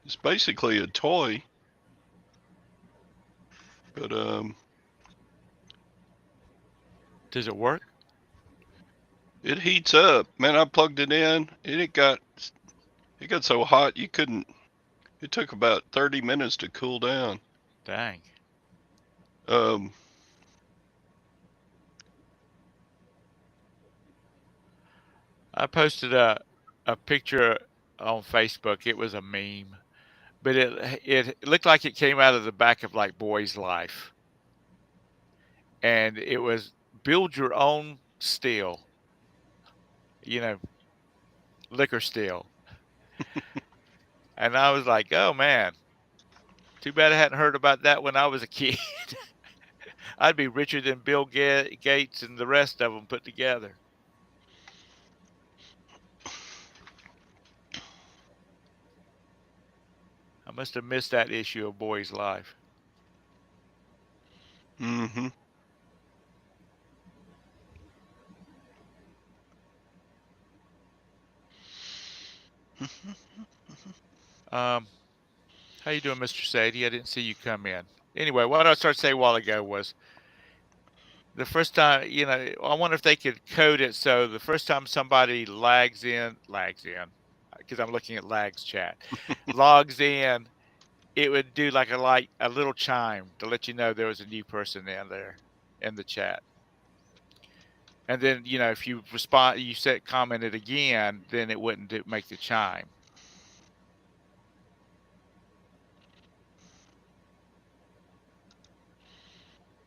It's basically a toy, but Does it work? it heats up. Man, I plugged it in, and it got so hot you couldn't. It took about 30 minutes to cool down. Dang. Um, I posted a picture on Facebook. It was a meme, but it looked like it came out of the back of like Boy's Life, and it was build your own still, you know, liquor still. And I was like, oh man, too bad I hadn't heard about that when I was a kid. I'd be richer than Bill Gates and the rest of them put together. I must have missed that issue of Boy's Life. mm-hmm. Um, how you doing, Mr. Sadie? I didn't see you come in. Anyway, what I started to say a while ago was the first time, I wonder if they could code it so the first time somebody lags in, because I'm looking at lags chat, logs in, it would do like a little chime to let you know there was a new person in there in the chat. And then, if you respond, you said commented again, then it wouldn't make the chime.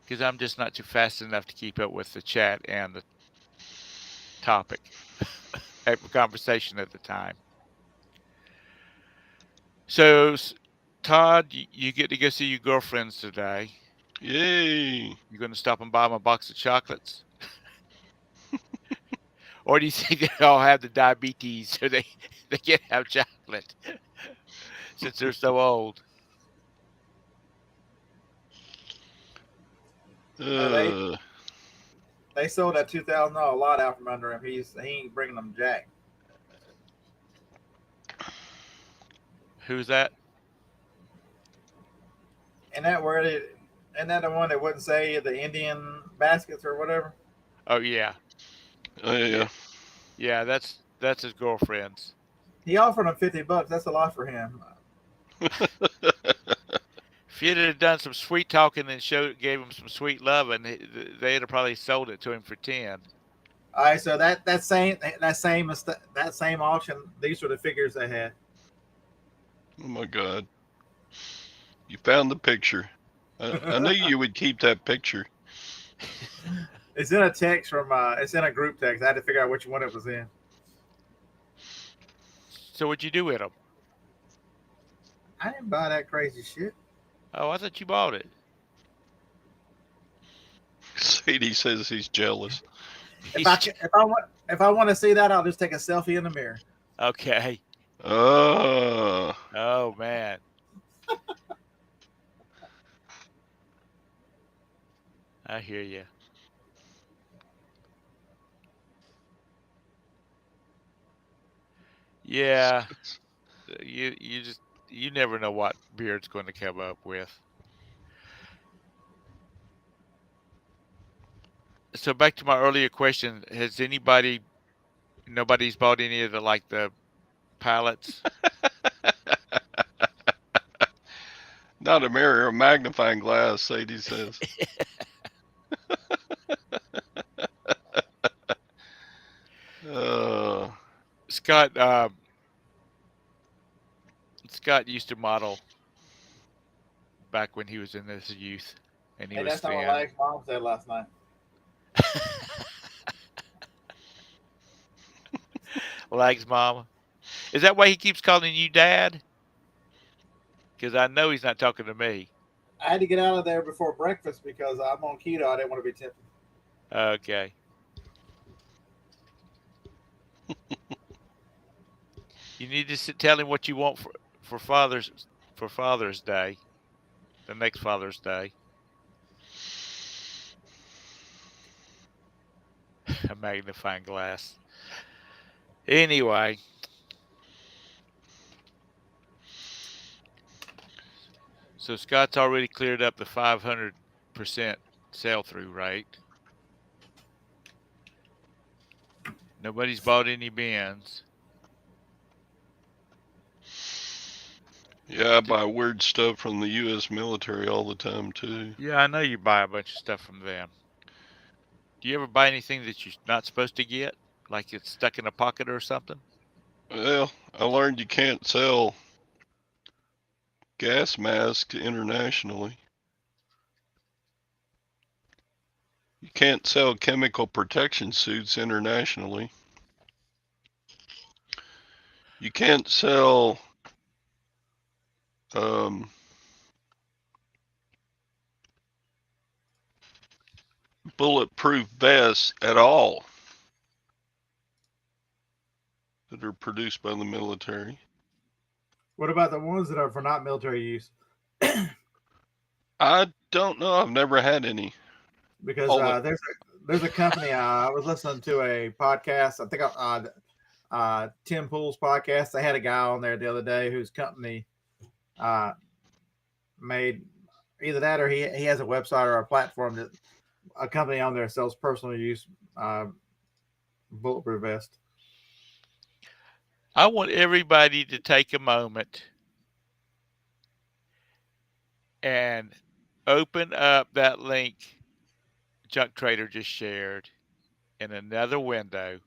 Because I'm just not too fast enough to keep up with the chat and the topic conversation at the time. So, Todd, you get to go see your girlfriends today. Yay! You're going to stop and buy them a box of chocolates? Or do you think they all have the diabetes so they can't have chocolate since they're so old? No, Uh, they sold that $2,000 lot out from under him. He ain't bringing them jack. Who's that? And that where it, and that the one that wouldn't say the Indian baskets or whatever. Oh yeah, yeah, yeah. yeah. That's his girlfriend's. He offered him $50. That's a lot for him. If you'd have done some sweet talking and gave him some sweet loving, they'd have probably sold it to him for 10. All right, so that same auction, these were the figures they had. Oh my God! You found the picture. I knew you would keep that picture. It's in a text from. It's in a group text. I had to figure out which one it was in. So what'd you do with them? I didn't buy that crazy shit. Oh, I thought you bought it. Sadie says he's jealous. If I want to see that, I'll just take a selfie in the mirror. Okay. Oh, Oh man. I hear you. Yeah. You never know what Beard's going to come up with. So back to my earlier question: Has nobody's bought any of the pallets? not a mirror, a magnifying glass. Sadie says. Uh, Scott Scott used to model back when he was in his youth, and he Hey, was that's not what thin. Lag's mom said last night. Lags mama. Is that why he keeps calling you dad? Because I know he's not talking to me. I had to get out of there before breakfast because I'm on keto. I didn't want to be tempted. Okay. You need to tell him what you want for Father's Day, the next Father's Day. A magnifying glass. Anyway, so Scott's already cleared up the 500% sell through rate. Nobody's bought any bins. yeah, I buy weird stuff from the U.S. military all the time too. Yeah, I know you buy a bunch of stuff from them. Do you ever buy anything that you're not supposed to get? Like it's stuck in a pocket or something? Well, I learned you can't sell gas masks internationally. You can't sell chemical protection suits internationally. You can't sell um, bulletproof vests at all that are produced by the military. What about the ones that are for not military use? I don't know. I've never had any. Because All the there's a company. I was listening to a podcast. I think Tim Pool's podcast. They had a guy on there the other day whose company uh, made either that or he has a website or a platform that a company on there sells personal use uh, bulletproof vest. I want everybody to take a moment and open up that link Junk Trader just shared in another window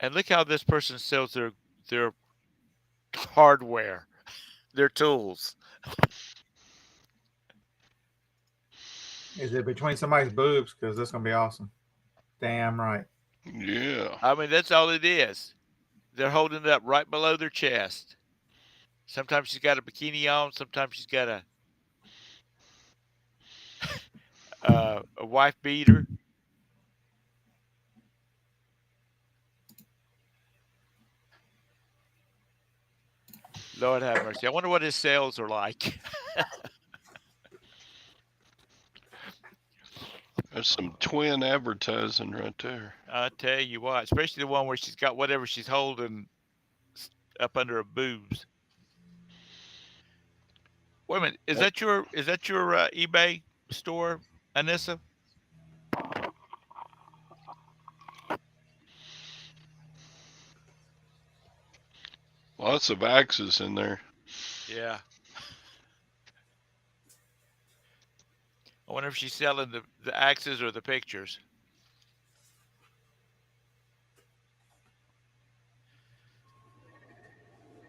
and look how this person sells their hardware, their tools. Is it between somebody's boobs? Because that's gonna be awesome. Damn right. yeah. I mean, that's all it is. They're holding it up right below their chest. Sometimes she's got a bikini on. Sometimes she's got a wife beater. Lord have mercy. I wonder what his sales are like. There's some twin advertising right there. I tell you what, especially the one where she's got whatever she's holding up under her boobs. Wait a minute, is that your eBay store, Anissa? Lots of axes in there. Yeah. I wonder if she's selling the axes or the pictures.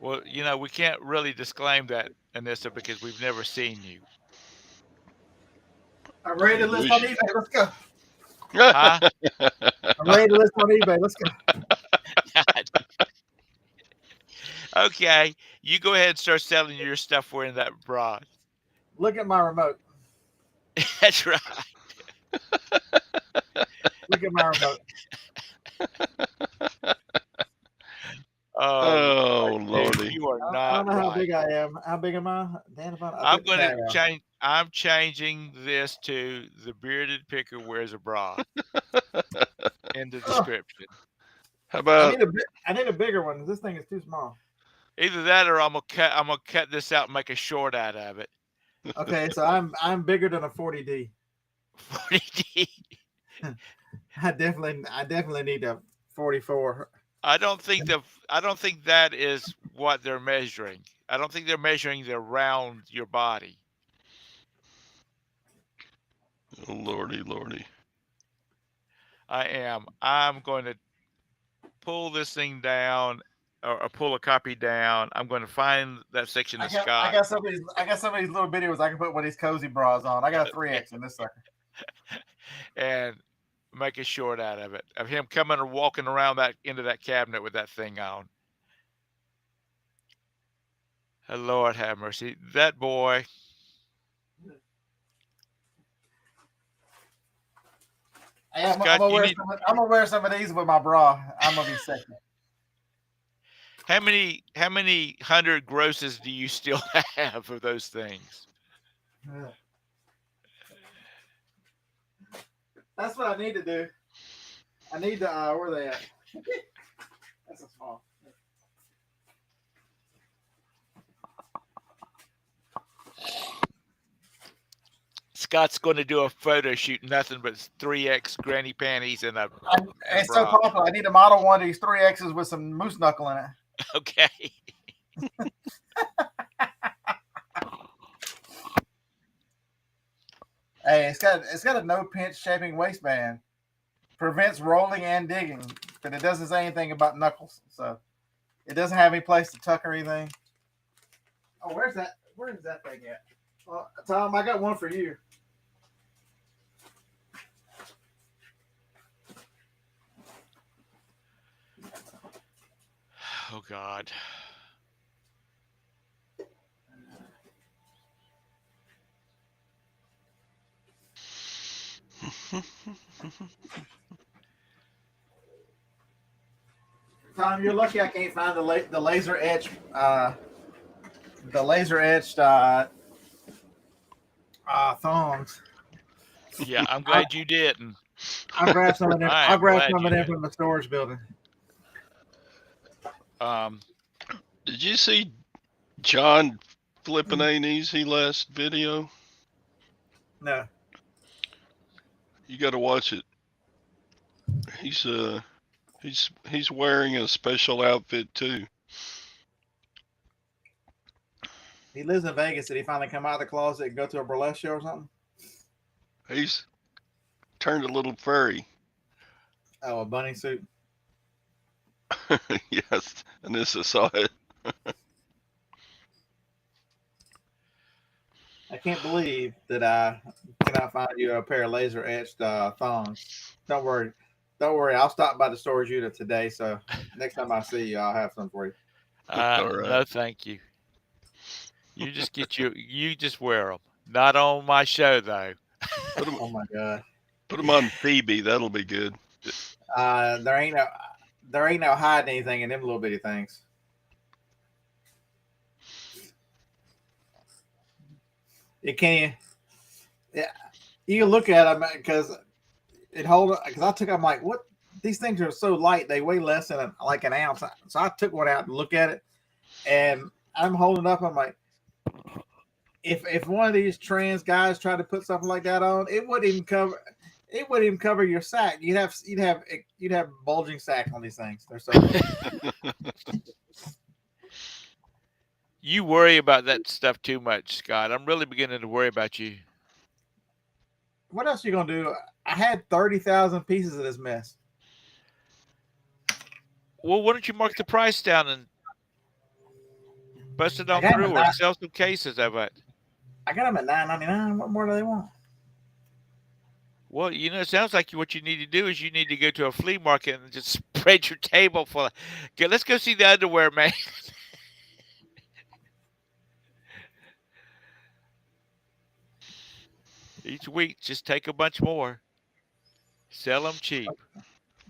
Well, we can't really disclaim that, Anissa, because we've never seen you. I'm ready to You list on wish. eBay. Let's go. Huh? I'm ready to list on eBay. Let's go. Okay, you go ahead and start selling your stuff wearing that bra. Look at my remote. That's right. Look at my remote. Oh, Oh, dude, Lordy. you are I not don't know how right. big I am. How big am I? Dan, I I'm took the going to tag off. change. I'm changing this to the bearded picker wears a bra in the Oh, description. How about I need a bigger one. This thing is too small. Either that or I'm gonna cut this out and make a short out of it. Okay, so I'm bigger than a 40D. 40D. I definitely need a 44. I don't think that is what they're measuring. I don't think they're measuring around your body. oh, Lordy, Lordy? I'm going to pull this thing down or pull a copy down. I'm going to find that section I of got I Scott. got some of these little videos I can put one of these cozy bras on. I got a 3X in this sucker. And make a short out of it. Of him coming or walking around that into that cabinet with that thing on. Oh, Lord have mercy. That boy. Hey, Scott, you need I'm gonna wear some of these with my bra. I'm gonna be sexy. how many hundred grosses do you still have of those things? That's what I need to do. I need to where are they at? That's a small. Scott's going to do a photo shoot, nothing but 3X granny panties and a It's so bra. popular. I need to model one of these 3X's with some moose knuckle in it. Okay. Hey, it's got a no pinch shaping waistband. Prevents rolling and digging, but it doesn't say anything about knuckles. So it doesn't have any place to tuck or anything. Oh, where's that? Where is that thing at? Well, Tom, I got one for you. Oh God. Tom, you're lucky I can't find the laser etched thongs. Yeah, I'm glad you didn't. I'll grab some of them. I I'll am grab glad some you of them didn't. from the storage building. Did you see John flipping ain't easy last video? No. You got to watch it. He's wearing a special outfit too. He lives in Vegas. Did he finally come out of the closet and go to a burlesque show or something? He's turned a little furry. Oh, a bunny suit. Yes, Anissa saw it. I can't believe that I cannot find you a pair of laser etched thongs. Don't worry. I'll stop by the storage unit today. So next time I see you, I'll have some for you. All right. No, thank you. You just wear them. Not on my show though. Oh my god. Put them on Phoebe. That'll be good. There ain't no hiding anything in them little bitty things. It can't. Yeah, you can look at them because I took. I'm like, what? These things are so light. They weigh less than like an ounce. So I took one out and looked at it, and I'm holding up. I'm like, if one of these trans guys tried to put something like that on, it wouldn't even cover. It wouldn't even cover your sack. You'd have bulging sack on these things. They're so. You worry about that stuff too much, Scott. I'm really beginning to worry about you. What else are you gonna do? I had 30,000 pieces of this mess. Well, why don't you mark the price down and Bust it I on got them through at or nine. sell some cases of it. I got them at $9.99. What more do they want? Well, it sounds like what you need to do is you need to go to a flea market and just spread your table full of. Okay, let's go see the underwear man. Each week, just take a bunch more. Sell them cheap.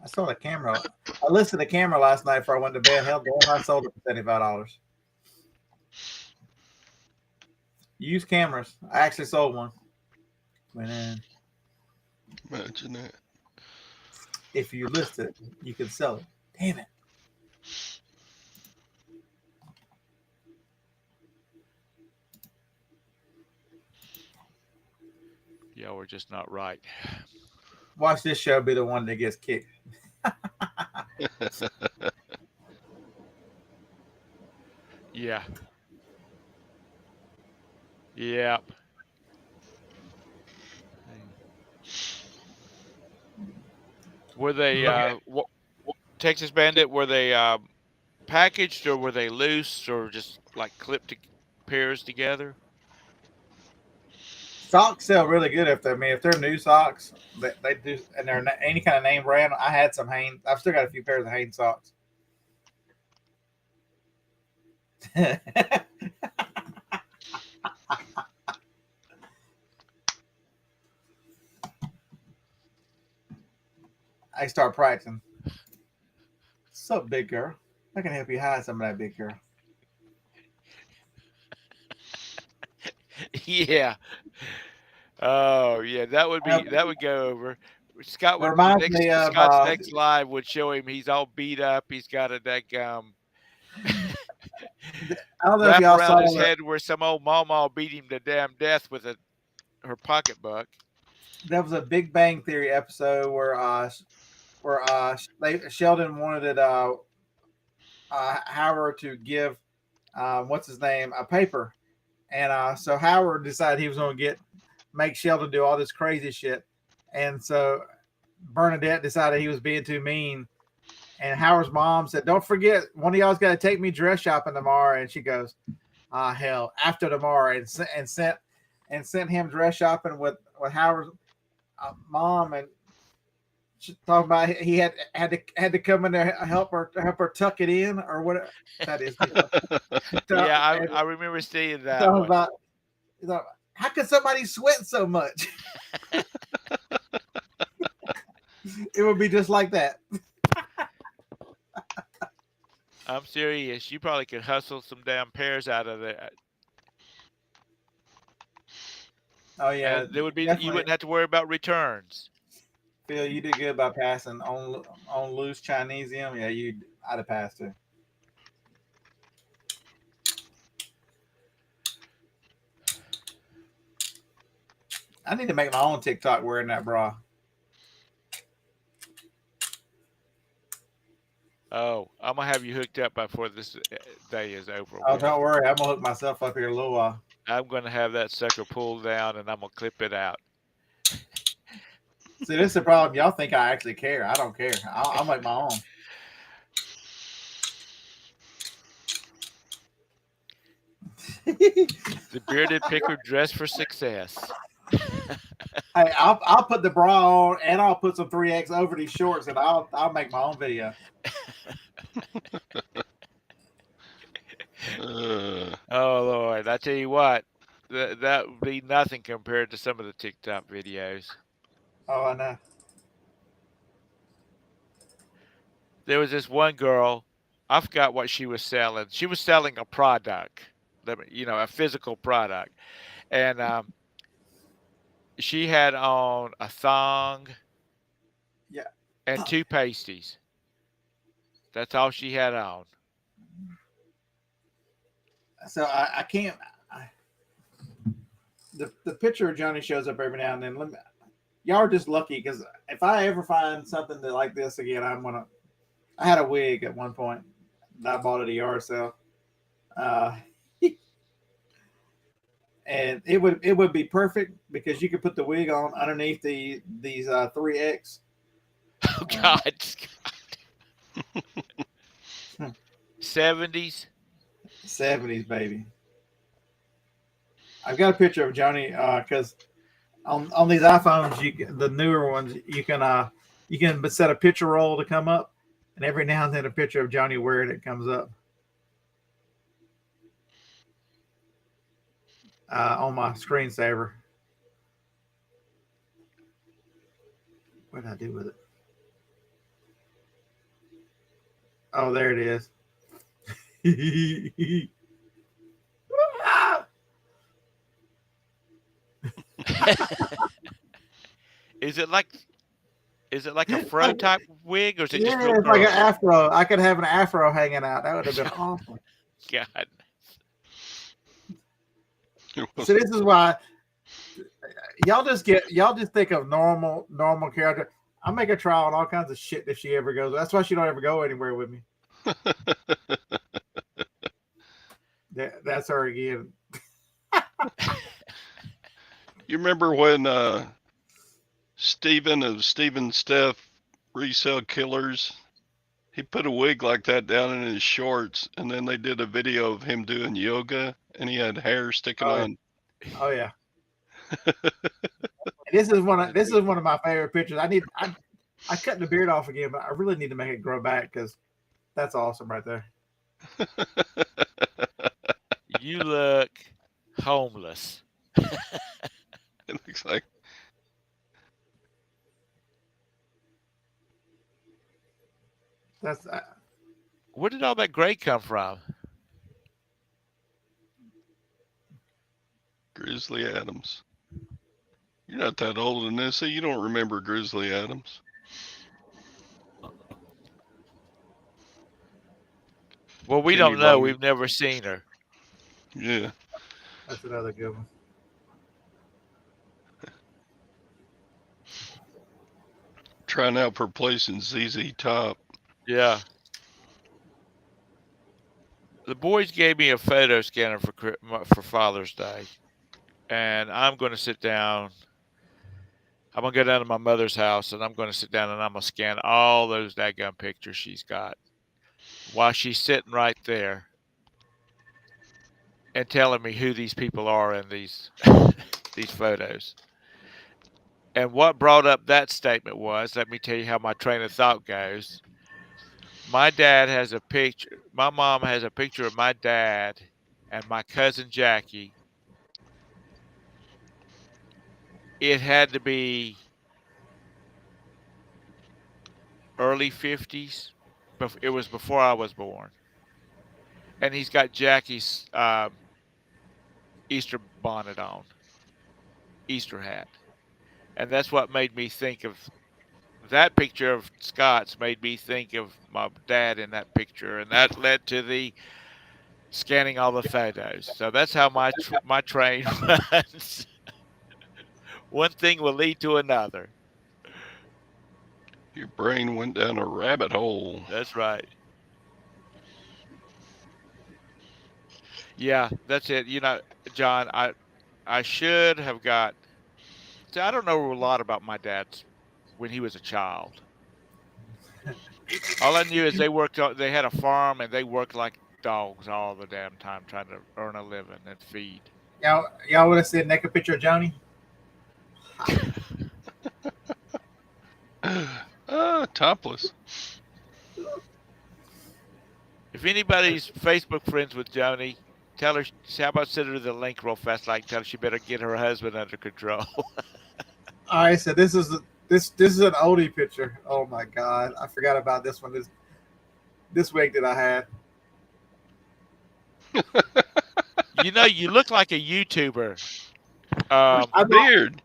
I saw the camera. I listed the camera last night before I went to bed. Hell, damn, I sold it for $75. Used cameras. I actually sold one. Went in. Imagine that. If you list it, you can sell it. Damn it. Y'all were just not right. Watch this show be the one that gets kicked. Yeah. Yep. Were they Texas Bandit? Were they packaged or were they loose or just like clipped pairs together? Socks sell really good if they're new socks, they do, and they're any kind of name brand. I had some Hanes. I've still got a few pairs of Hanes socks. I start practicing. What's up, big girl? I can help you hide some of that, big girl. Yeah. Oh yeah, that would go over. Reminds me of Scott's next live would show him he's all beat up. He's got a daggum I don't know if wrap y'all saw around his that. head where some old mama beat him to damn death with her pocketbook. There was a Big Bang Theory episode where Sheldon wanted Howard to give what's his name a paper, and so Howard decided he was going to make Sheldon do all this crazy shit, and so Bernadette decided he was being too mean, and Howard's mom said, "Don't forget, one of y'all's got to take me dress shopping tomorrow," and she goes, hell, after tomorrow," and sent him dress shopping with Howard's mom, and she talking about he had to come in there help her tuck it in or whatever that is. Yeah, I remember seeing that. Talking about, how could somebody sweat so much? It would be just like that. I'm serious. You probably could hustle some damn pairs out of there. Oh yeah, and there would be definitely. You wouldn't have to worry about returns. Phil, you did good by passing on loose Chinesium. Yeah, I'd have passed too. I need to make my own TikTok wearing that bra. Oh, I'm gonna have you hooked up before this day is over. Oh, don't worry, I'm gonna hook myself up here a little while. I'm gonna have that sucker pulled down and I'm gonna clip it out. See, this is the problem. Y'all think I actually care. I don't care. I'll make my own. The bearded picker dressed for success. Hey, I'll put the bra on and I'll put some 3X over these shorts and I'll make my own video. Oh Lord, I tell you what, that would be nothing compared to some of the TikTok videos. Oh, I know. There was this one girl, I forgot what she was selling. She was selling a product, a physical product, and she had on a thong, yeah, and 2 pasties. That's all she had on. So I can't. The picture of Johnny shows up every now and then. Y'all are just lucky because if I ever find something like this again, I had a wig at one point that I bought at a yard sale, and it would be perfect because you could put the wig on underneath these 3X. Oh God. 70s. 70s, baby. I've got a picture of Johnny because on these iPhones, the newer ones, you can set a picture roll to come up, and every now and then a picture of Johnny wearing it comes up on my screensaver. What did I do with it? Oh, there it is. Is it like a fro type wig, or is it just Yeah, real it's like an curly? afro. I could have an afro hanging out. That would have been awesome. God. So this is why y'all just think of normal character. I make her try on all kinds of shit if she ever goes. That's why she don't ever go anywhere with me. That's her again. You remember when Steven of Steven Steph Resell Killers? He put a wig like that down in his shorts, and then they did a video of him doing yoga, and he had hair sticking Oh, on. oh yeah. This is one of my favorite pictures. I cut the beard off again, but I really need to make it grow back because that's awesome right there. You look homeless. It looks like That's Where did all that gray come from? Grizzly Adams. You're not that old, Anissa. You don't remember Grizzly Adams. Well, we Kenny don't know. Loggins. We've never seen her. Yeah. that's another good one. Trying out for place in ZZ Top. Yeah. The boys gave me a photo scanner for Father's Day, and I'm going to sit down. I'm going to go down to my mother's house, and I'm going to sit down and I'm going to scan all those daggum pictures she's got while she's sitting right there and telling me who these people are in these these photos. And what brought up that statement was, let me tell you how my train of thought goes. My dad has a picture. My mom has a picture of my dad and my cousin Jackie. It had to be early 50s. But it was before I was born. And he's got Jackie's Easter bonnet on, Easter hat. And that's what made me think of that picture of Scott's made me think of my dad in that picture. And that led to the scanning all the photos. So that's how my train runs. One thing will lead to another. Your brain went down a rabbit hole. That's right. Yeah, that's it. John, I should have got. See, I don't know a lot about my dad's when he was a child. All I knew is they had a farm and they worked like dogs all the damn time trying to earn a living and feed. Y'all would have seen a naked picture of Johnny. Topless. If anybody's Facebook friends with Joni, tell her. How about send her the link real fast? Like, tell her she better get her husband under control. All right, so this is an oldie picture. Oh my god, I forgot about this one. This wig that I had. You look like a YouTuber. Where's the beard?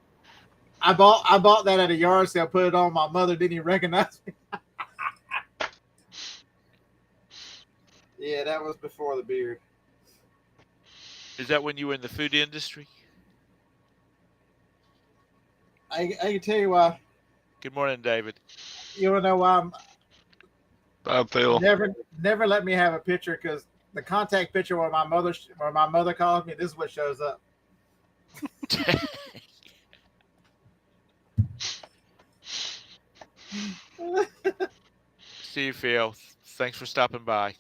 I bought that at a yard sale. Put it on. My mother didn't even recognize me. Yeah, that was before the beard. Is that when you were in the food industry? I can tell you why. Good morning, David. You want to know why? Bye, Phil. Never let me have a picture because the contact picture where my mother calls me. This is what shows up. See you, Phil. Thanks for stopping by.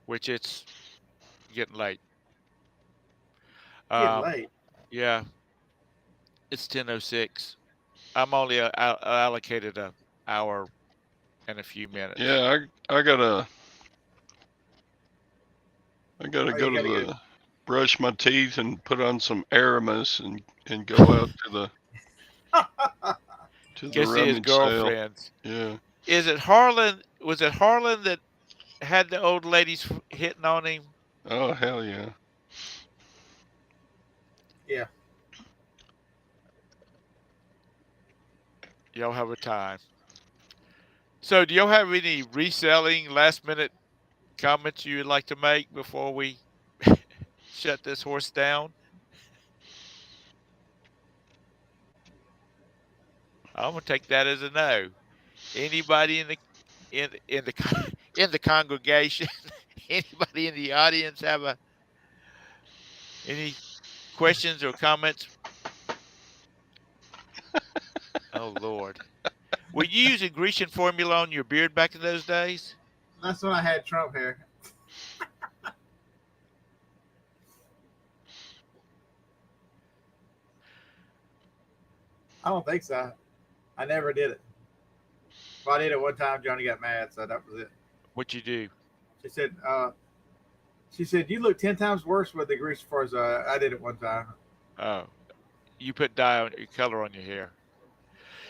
Which it's getting late. Getting Um, late. yeah, it's 10:06. I'm only allocated a hour and a few minutes. Yeah, I gotta Oh, go you to gotta go. the brush my teeth and put on some Aramis and go out to the Go see his rummage sale. girlfriends. Yeah. Is it Harlan? Was it Harlan that had the old ladies hitting on him? Oh hell yeah. Yeah. Y'all have a time. So, do y'all have any reselling last minute comments you would like to make before we shut this horse down? I'm gonna take that as a no. Anybody in the in the congregation, anybody in the audience have any questions or comments? Oh Lord, were you using Grecian formula on your beard back in those days? That's when I had Trump hair. I don't think so. I never did it. Well, I did it one time. Johnny got mad, so that was it. What you do? She said, you look 10 times worse with the grease before I did it one time. Oh, you put dye on your color on your hair.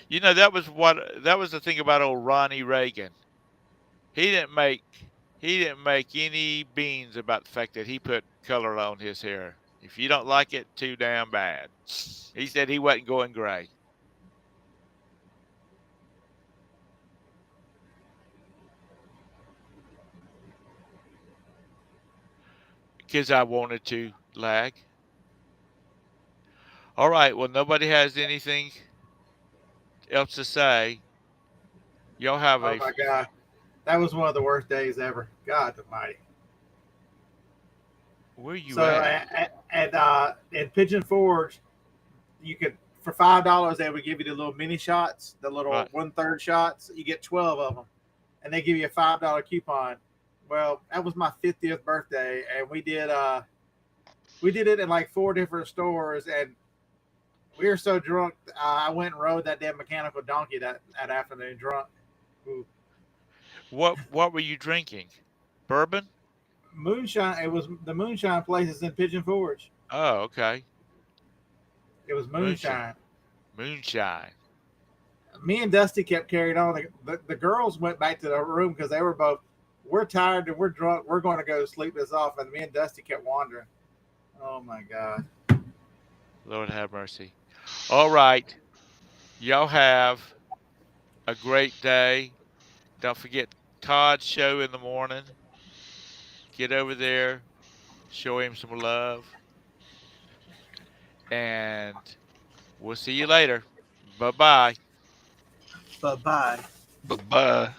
You know that was the thing about old Ronnie Reagan. He didn't make he didn't make any beans about the fact that he put color on his hair. If you don't like it, too damn bad. He said he wasn't going gray because I wanted to lag. All right. Well, nobody has anything else to say. Y'all have Oh a my God, that was one of the worst days ever. God Almighty. where you So at? at Pigeon Forge, you could for $5 they would give you the little mini shots, the little Right. 1/3 shots. You get 12 of them, and they give you a $5 coupon. Well, that was my 50th birthday, and we did it in like 4 different stores, and we were so drunk. I went and rode that damn mechanical donkey that afternoon drunk. Ooh. What were you drinking? Bourbon? Moonshine. It was the moonshine places in Pigeon Forge. Oh, okay. It was Moonshine. moonshine. Moonshine. Me and Dusty kept carrying on. The girls went back to their room because they were both, we're tired and we're drunk. We're going to go sleep this off. And me and Dusty kept wandering. Oh my God. Lord have mercy. All right. Y'all have a great day. Don't forget Todd's show in the morning. Get over there, show him some love, and we'll see you later. Bye bye. Bye bye. Bye bye.